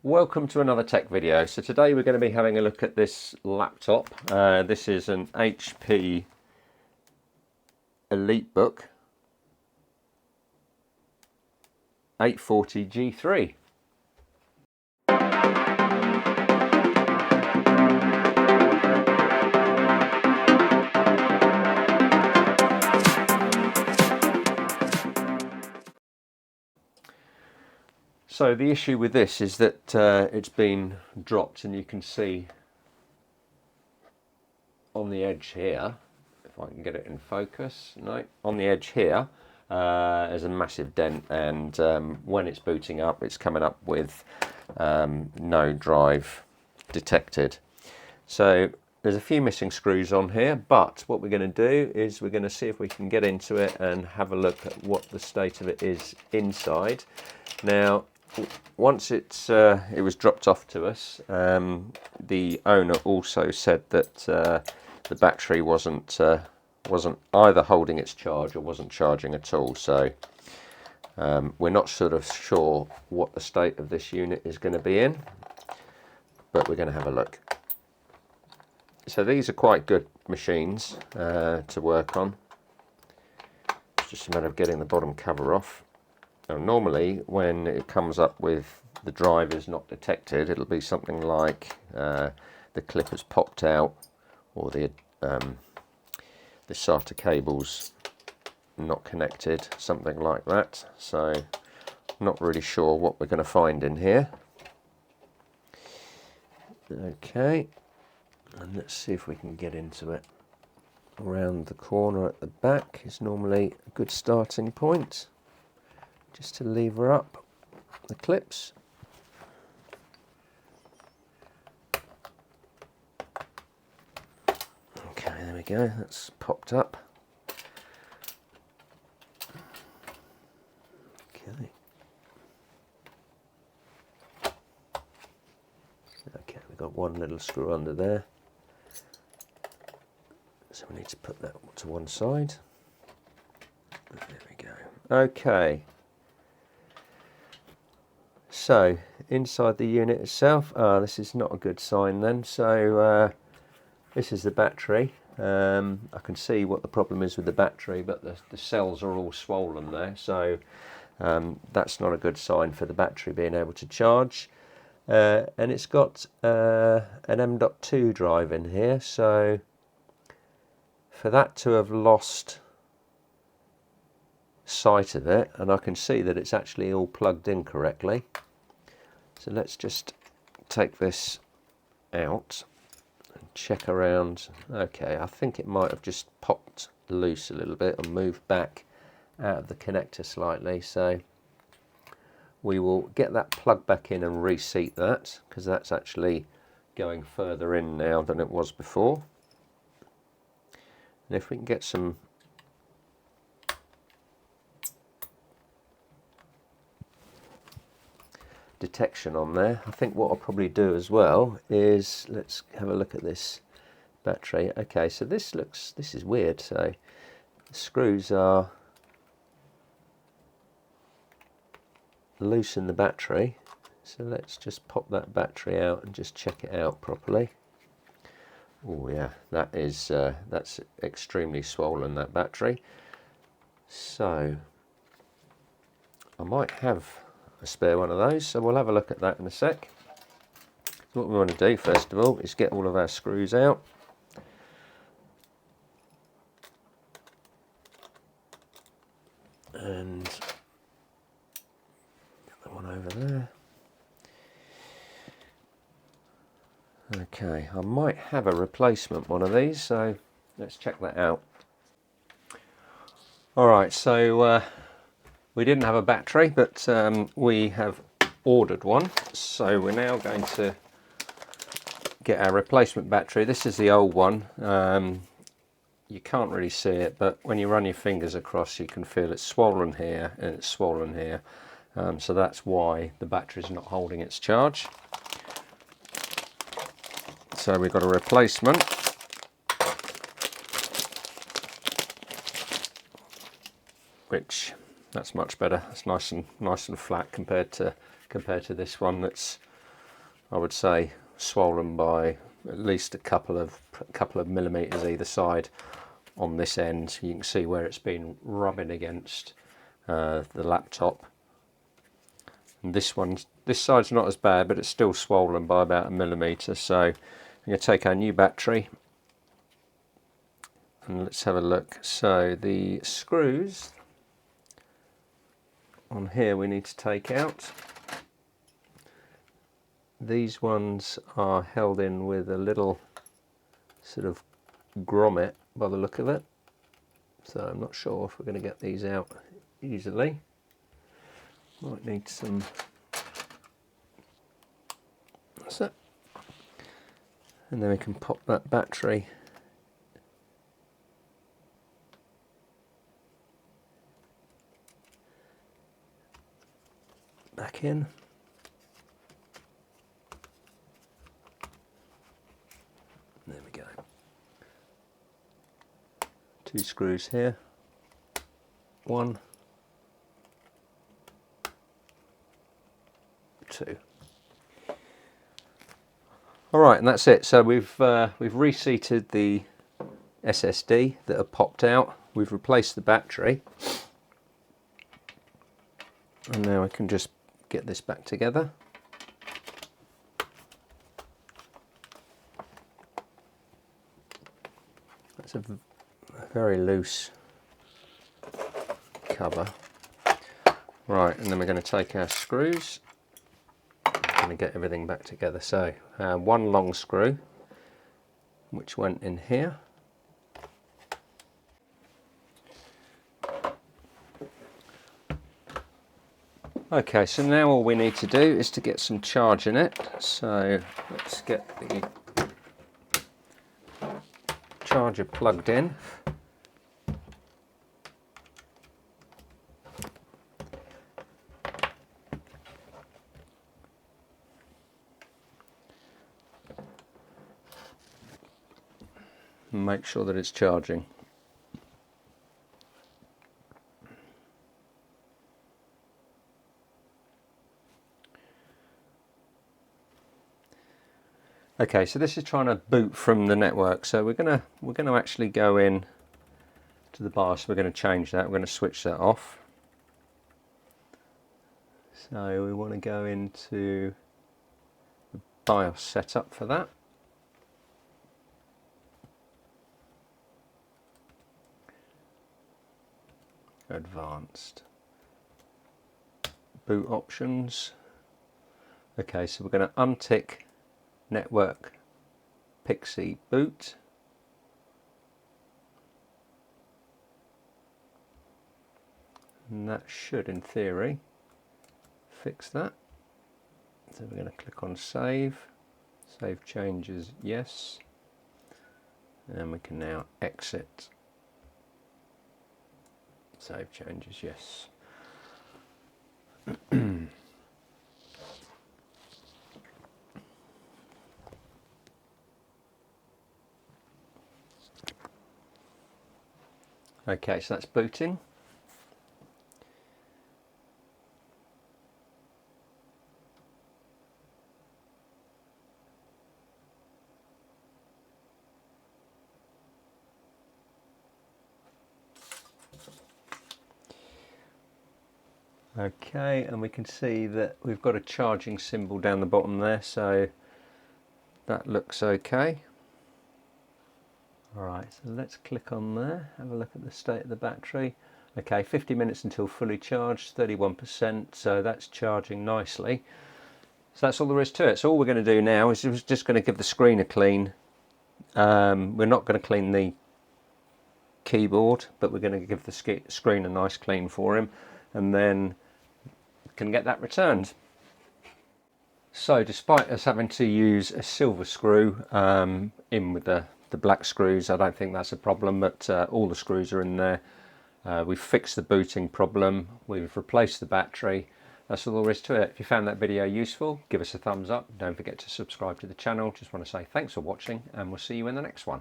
Welcome to another tech video. So today we're going to be having a look at this laptop. This is an HP Elitebook 840 G3. So the issue with this is that it's been dropped, and you can see on the edge here, if I can get it in focus, no, on the edge here there's a massive dent, and when it's booting up it's coming up with no drive detected. So there's a few missing screws on here, but what we're going to do is we're going to see if we can get into it and have a look at what the state of it is inside. Now, once it was dropped off to us, the owner also said that the battery wasn't either holding its charge or wasn't charging at all. So we're not sort of sure what the state of this unit is going to be in, but we're going to have a look. So these are quite good machines to work on. It's just a matter of getting the bottom cover off. Now, normally when it comes up with the drive is not detected, it'll be something like the clip has popped out, or the SATA cable's not connected, something like that. So not really sure what we're going to find in here. Okay, and let's see if we can get into it. Around the corner at the back is normally a good starting point, just to lever up the clips. Okay, there we go, that's popped up. Okay. Okay, we've got one little screw under there. So we need to put that to one side. There we go. Okay. So inside the unit itself, this is not a good sign then. So this is the battery. I can see what the problem is with the battery, but the cells are all swollen there. So that's not a good sign for the battery being able to charge. And it's got an M.2 drive in here. So for that to have lost sight of it, and I can see that it's actually all plugged in correctly. So let's just take this out and check around. Okay, I think it might have just popped loose a little bit and moved back out of the connector slightly. So we will get that plug back in and reseat that, because that's actually going further in now than it was before. And if we can get some detection on there, I think what I'll probably do as well is, let's have a look at this battery. Okay, so this is weird. So the screws are loose in the battery, so let's just pop that battery out and just check it out properly. Oh yeah, that is that's extremely swollen, that battery. So I might have a spare one of those, so we'll have a look at that in a sec. What we want to do first of all is get all of our screws out. And get that one over there. Okay, I might have a replacement one of these, so let's check that out. Alright, so we didn't have a battery, but we have ordered one. So we're now going to get our replacement battery. This is the old one. You can't really see it, but when you run your fingers across, you can feel it's swollen here and it's swollen here. So that's why the battery is not holding its charge. So we've got a replacement. Which, that's much better. It's nice and flat compared to this one that's I would say swollen by at least a couple of millimeters either side on this end. You can see where it's been rubbing against the laptop. And this side's not as bad, but it's still swollen by about a millimeter. So I'm going to take our new battery and let's have a look. So the screws on here we need to take out. These ones are held in with a little sort of grommet by the look of it, so I'm not sure if we're going to get these out easily. Might need some. That's it. And then we can pop that battery back in. There we go. 2 screws here. 1, 2. All right, and that's it. So we've reseated the SSD that had popped out. We've replaced the battery, and now I can just get this back together. That's a very loose cover. Right, and then we're going to take our screws. I'm going to get everything back together. So 1 long screw, which went in here. Okay, so now all we need to do is to get some charge in it. So let's get the charger plugged in. And make sure that it's charging. Okay, so this is trying to boot from the network. So we're gonna actually go in to the BIOS. We're going to change that. We're going to switch that off. So we want to go into the BIOS setup for that. Advanced. Boot options. Okay, so we're going to untick Network Pixie Boot. And that should, in theory, fix that. So we're going to click on Save. Save changes, yes. And we can now exit. Save changes, yes. Okay, so that's booting. Okay, and we can see that we've got a charging symbol down the bottom there, so that looks okay. Alright, so let's click on there, have a look at the state of the battery. Okay, 50 minutes until fully charged, 31%, so that's charging nicely. So that's all there is to it. So all we're going to do now is we're just going to give the screen a clean. We're not going to clean the keyboard, but we're going to give the screen a nice clean for him, and then can get that returned. So despite us having to use a silver screw in with the black screws, I don't think that's a problem, but all the screws are in there. We've fixed the booting problem, we've replaced the battery. That's all there is to it. If you found that video useful, give us a thumbs up. Don't forget to subscribe to the channel. Just want to say thanks for watching, and we'll see you in the next one.